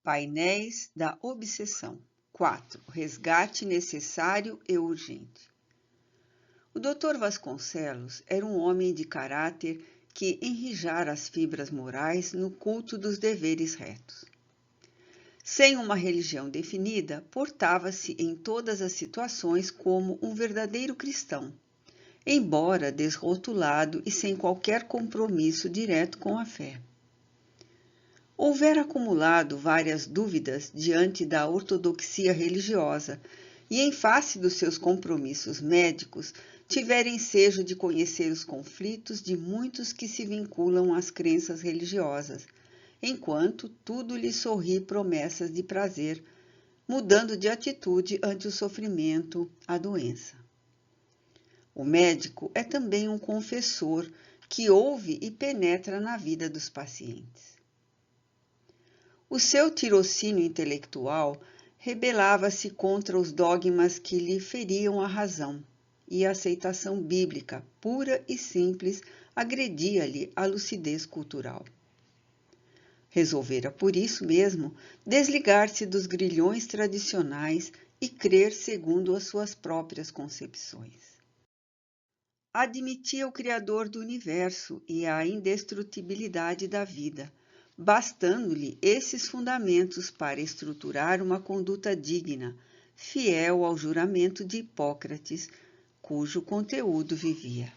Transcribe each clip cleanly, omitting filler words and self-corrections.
Painéis da obsessão. 4. Resgate necessário e urgente. O Dr. Vasconcelos era um homem de caráter que enrijara as fibras morais no culto dos deveres retos. Sem uma religião definida, portava-se em todas as situações como um verdadeiro cristão, embora desrotulado e sem qualquer compromisso direto com a fé. Houvera acumulado várias dúvidas diante da ortodoxia religiosa e, em face dos seus compromissos médicos, tivera ensejo de conhecer os conflitos de muitos que se vinculam às crenças religiosas, enquanto tudo lhe sorri promessas de prazer, mudando de atitude ante o sofrimento, a doença. O médico é também um confessor que ouve e penetra na vida dos pacientes. O seu tirocínio intelectual rebelava-se contra os dogmas que lhe feriam a razão, e a aceitação bíblica, pura e simples, agredia-lhe a lucidez cultural. Resolvera, por isso mesmo, desligar-se dos grilhões tradicionais e crer segundo as suas próprias concepções. Admitia o Criador do universo e a indestrutibilidade da vida, bastando-lhe esses fundamentos para estruturar uma conduta digna, fiel ao juramento de Hipócrates, cujo conteúdo vivia.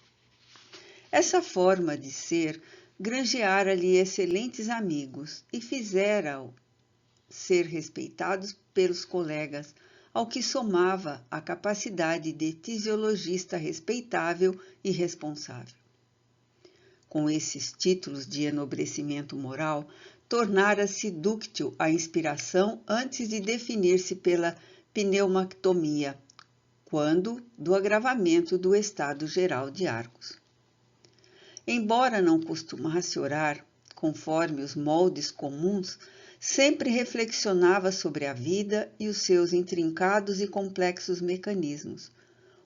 Essa forma de ser granjeara-lhe excelentes amigos e fizera-o ser respeitado pelos colegas, ao que somava a capacidade de fisiologista respeitável e responsável. Com esses títulos de enobrecimento moral, tornara-se dúctil à inspiração antes de definir-se pela pneumectomia, quando do agravamento do estado geral de Argos. Embora não costumasse orar conforme os moldes comuns, sempre reflexionava sobre a vida e os seus intrincados e complexos mecanismos,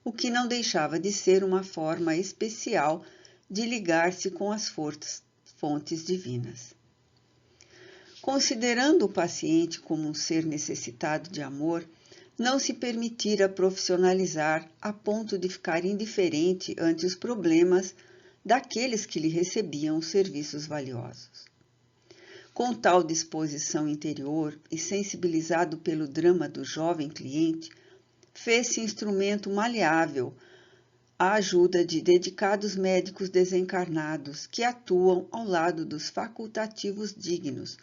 o que não deixava de ser uma forma especial de ligar-se com as fontes divinas. Considerando o paciente como um ser necessitado de amor, não se permitira profissionalizar a ponto de ficar indiferente ante os problemas daqueles que lhe recebiam os serviços valiosos. Com tal disposição interior e sensibilizado pelo drama do jovem cliente, fez-se instrumento maleável à ajuda de dedicados médicos desencarnados que atuam ao lado dos facultativos dignos,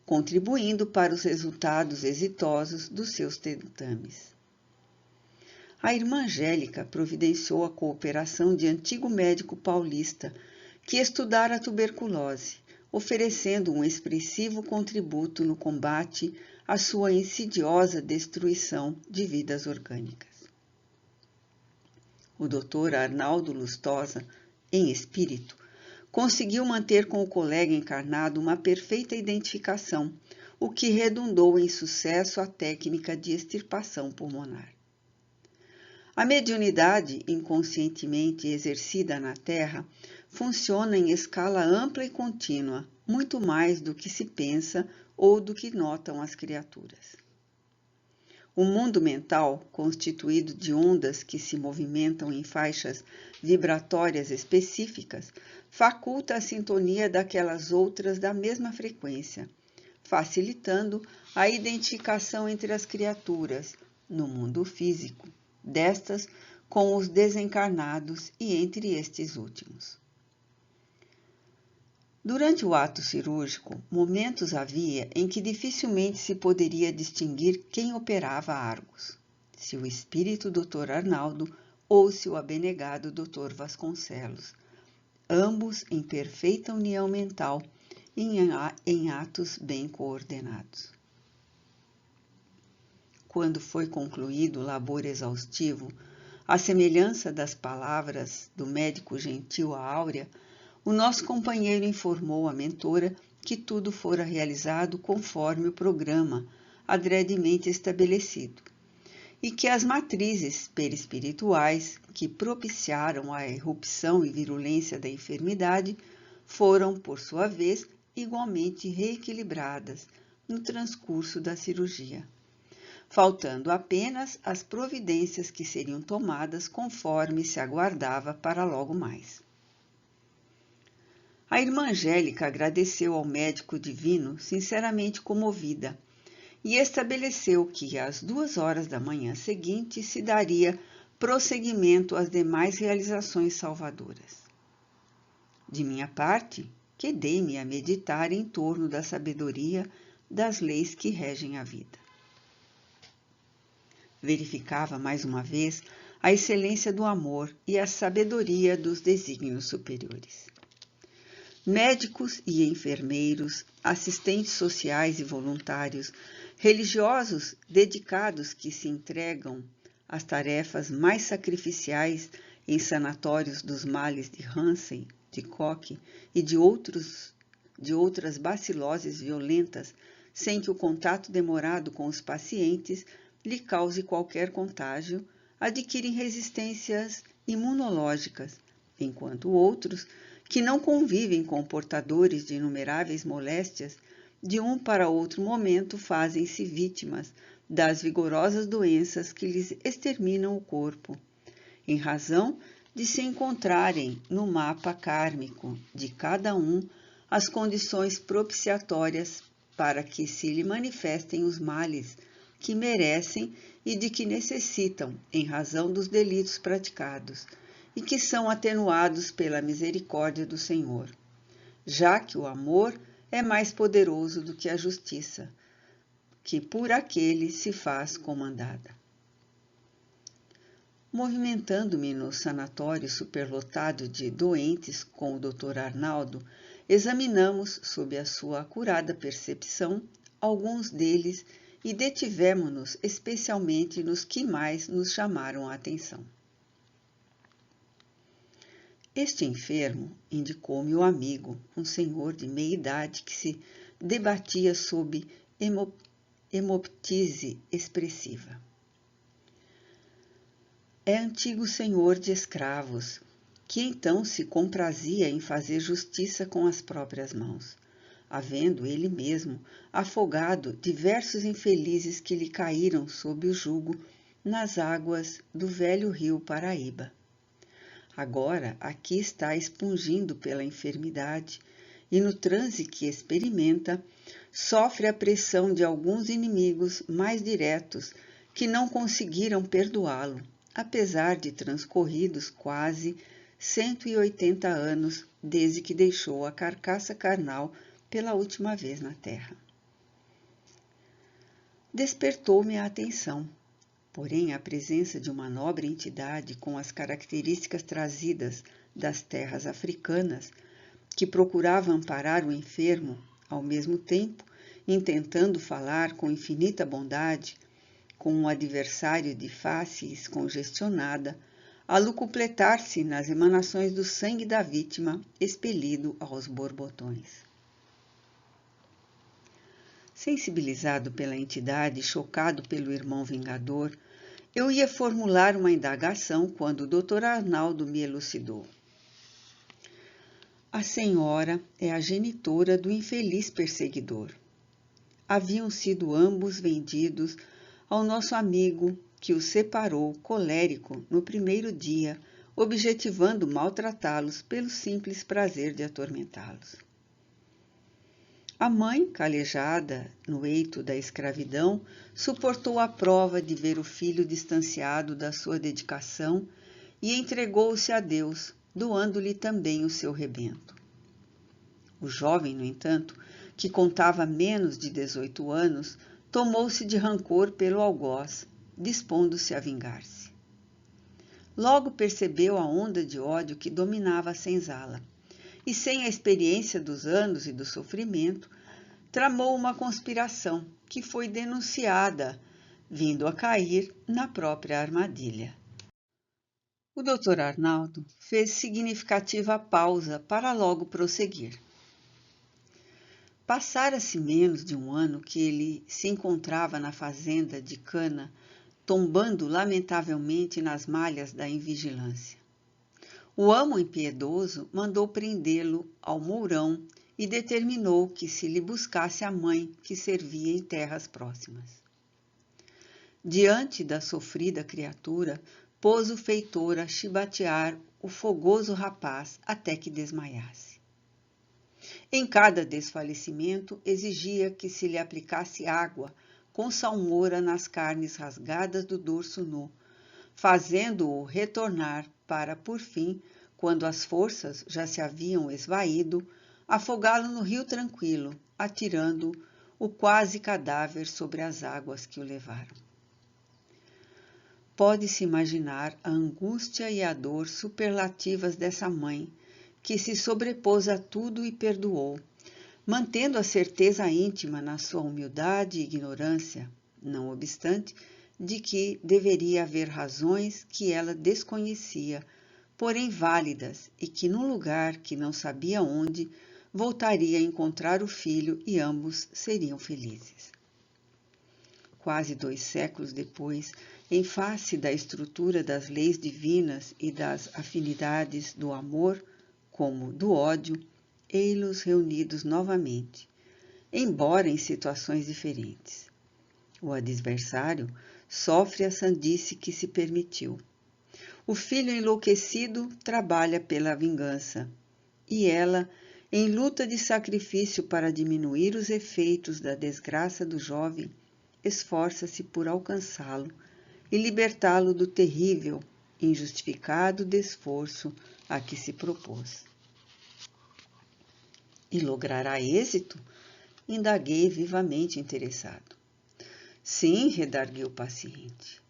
contribuindo para os resultados exitosos dos seus tentames. A irmã Angélica providenciou a cooperação de antigo médico paulista que estudara a tuberculose, oferecendo um expressivo contributo no combate à sua insidiosa destruição de vidas orgânicas. O Dr. Arnaldo Lustosa, em espírito, conseguiu manter com o colega encarnado uma perfeita identificação, o que redundou em sucesso à técnica de extirpação pulmonar. A mediunidade, inconscientemente exercida na Terra, funciona em escala ampla e contínua, muito mais do que se pensa ou do que notam as criaturas. O mundo mental, constituído de ondas que se movimentam em faixas vibratórias específicas, faculta a sintonia daquelas outras da mesma frequência, facilitando a identificação entre as criaturas, no mundo físico, destas com os desencarnados e entre estes últimos. Durante o ato cirúrgico, momentos havia em que dificilmente se poderia distinguir quem operava Argos, se o espírito Dr. Arnaldo ou se o abnegado Dr. Vasconcelos, ambos em perfeita união mental em atos bem coordenados. Quando foi concluído o labor exaustivo, à semelhança das palavras do médico gentil a Áurea, o nosso companheiro informou a mentora que tudo fora realizado conforme o programa adredemente estabelecido e que as matrizes perispirituais que propiciaram a irrupção e virulência da enfermidade foram, por sua vez, igualmente reequilibradas, no transcurso da cirurgia, faltando apenas as providências que seriam tomadas conforme se aguardava para logo mais. A irmã Angélica agradeceu ao médico divino, sinceramente comovida, e estabeleceu que às 2h da manhã seguinte se daria prosseguimento às demais realizações salvadoras. De minha parte, quedei-me a meditar em torno da sabedoria das leis que regem a vida. Verificava mais uma vez a excelência do amor e a sabedoria dos desígnios superiores. Médicos e enfermeiros, assistentes sociais e voluntários, religiosos dedicados que se entregam às tarefas mais sacrificiais em sanatórios dos males de Hansen, de Koch e de outras baciloses violentas, sem que o contato demorado com os pacientes lhe cause qualquer contágio, adquirem resistências imunológicas, enquanto outros, que não convivem com portadores de inumeráveis moléstias, de um para outro momento fazem-se vítimas das vigorosas doenças que lhes exterminam o corpo, em razão de se encontrarem no mapa kármico de cada um as condições propiciatórias para que se lhe manifestem os males que merecem e de que necessitam em razão dos delitos praticados, e que são atenuados pela misericórdia do Senhor, já que o amor é mais poderoso do que a justiça, que por aquele se faz comandada. Movimentando-me no sanatório superlotado de doentes com o Dr. Arnaldo, examinamos, sob a sua acurada percepção, alguns deles e detivemo-nos especialmente nos que mais nos chamaram a atenção. Este enfermo indicou-me o amigo, um senhor de meia idade que se debatia sob hemoptise expressiva. É antigo senhor de escravos, que então se comprazia em fazer justiça com as próprias mãos, havendo ele mesmo afogado diversos infelizes que lhe caíram sob o jugo nas águas do velho rio Paraíba. Agora aqui está expungindo pela enfermidade e no transe que experimenta, sofre a pressão de alguns inimigos mais diretos que não conseguiram perdoá-lo, apesar de transcorridos quase 180 anos desde que deixou a carcaça carnal pela última vez na terra. Despertou-me a atenção. Porém, a presença de uma nobre entidade com as características trazidas das terras africanas, que procurava amparar o enfermo, ao mesmo tempo, intentando falar com infinita bondade, com um adversário de face congestionada, a locupletar-se nas emanações do sangue da vítima expelido aos borbotões. Sensibilizado pela entidade e chocado pelo irmão vingador, eu ia formular uma indagação quando o Dr. Arnaldo me elucidou. A senhora é a genitora do infeliz perseguidor. Haviam sido ambos vendidos ao nosso amigo, que os separou, colérico, no primeiro dia, objetivando maltratá-los pelo simples prazer de atormentá-los. A mãe, calejada no eito da escravidão, suportou a prova de ver o filho distanciado da sua dedicação e entregou-se a Deus, doando-lhe também o seu rebento. O jovem, no entanto, que contava menos de 18 anos, tomou-se de rancor pelo algoz, dispondo-se a vingar-se. Logo percebeu a onda de ódio que dominava a senzala, e sem a experiência dos anos e do sofrimento, tramou uma conspiração que foi denunciada, vindo a cair na própria armadilha. O Dr. Arnaldo fez significativa pausa para logo prosseguir. Passara-se menos de um ano que ele se encontrava na fazenda de cana, tombando lamentavelmente nas malhas da invigilância. O amo impiedoso mandou prendê-lo ao mourão e determinou que se lhe buscasse a mãe que servia em terras próximas. Diante da sofrida criatura, pôs o feitor a chibatear o fogoso rapaz até que desmaiasse. Em cada desfalecimento, exigia que se lhe aplicasse água com salmoura nas carnes rasgadas do dorso nu, fazendo-o retornar para, por fim, quando as forças já se haviam esvaído, afogá-lo no rio tranquilo, atirando o quase cadáver sobre as águas que o levaram. Pode-se imaginar a angústia e a dor superlativas dessa mãe, que se sobrepôs a tudo e perdoou, mantendo a certeza íntima na sua humildade e ignorância, não obstante, de que deveria haver razões que ela desconhecia, porém válidas, e que num lugar que não sabia onde, voltaria a encontrar o filho e ambos seriam felizes. Quase 2 séculos depois, em face da estrutura das leis divinas e das afinidades do amor, como do ódio, ei-los reunidos novamente, embora em situações diferentes. O adversário sofre a sandice que se permitiu. O filho enlouquecido trabalha pela vingança, e ela, em luta de sacrifício para diminuir os efeitos da desgraça do jovem, esforça-se por alcançá-lo e libertá-lo do terrível, injustificado desforço a que se propôs. E logrará êxito? Indaguei vivamente interessado. Sim, redarguiu o paciente,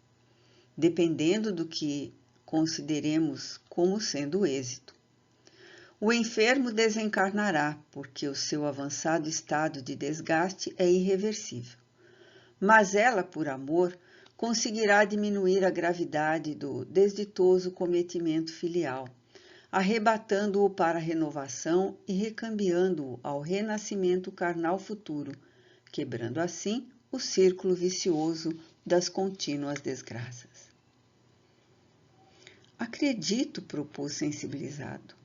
dependendo do que consideremos como sendo êxito. O enfermo desencarnará, porque o seu avançado estado de desgaste é irreversível. Mas ela, por amor, conseguirá diminuir a gravidade do desditoso cometimento filial, arrebatando-o para a renovação e recambiando-o ao renascimento carnal futuro, quebrando assim o círculo vicioso das contínuas desgraças. Acredito, propus sensibilizado,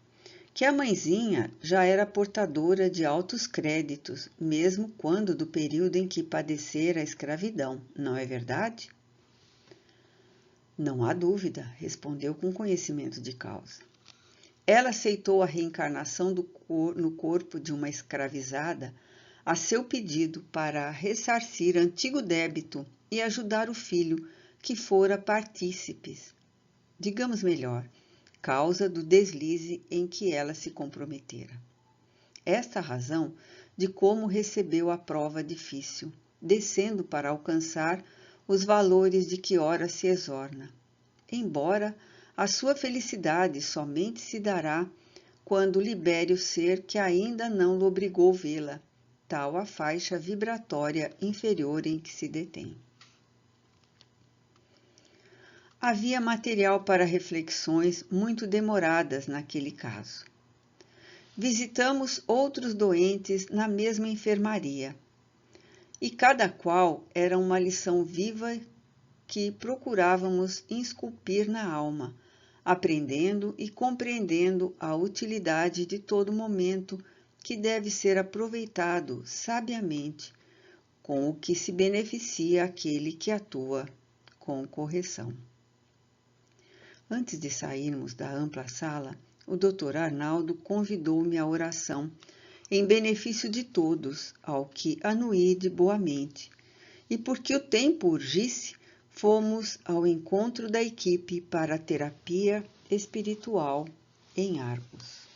que a mãezinha já era portadora de altos créditos, mesmo quando do período em que padecera a escravidão, não é verdade? Não há dúvida, respondeu com conhecimento de causa. Ela aceitou a reencarnação no corpo de uma escravizada a seu pedido para ressarcir antigo débito e ajudar o filho que fora partícipes, digamos melhor, causa do deslize em que ela se comprometera. Esta a razão de como recebeu a prova difícil, descendo para alcançar os valores de que ora se exorna, embora a sua felicidade somente se dará quando libere o ser que ainda não lobrigou vê-la, tal a faixa vibratória inferior em que se detém. Havia material para reflexões muito demoradas naquele caso. Visitamos outros doentes na mesma enfermaria, e cada qual era uma lição viva que procurávamos esculpir na alma, aprendendo e compreendendo a utilidade de todo momento que deve ser aproveitado sabiamente, com o que se beneficia aquele que atua com correção. Antes de sairmos da ampla sala, o Dr. Arnaldo convidou-me à oração em benefício de todos, ao que anuí de boa mente, e porque o tempo urgisse, fomos ao encontro da equipe para a terapia espiritual em Argos.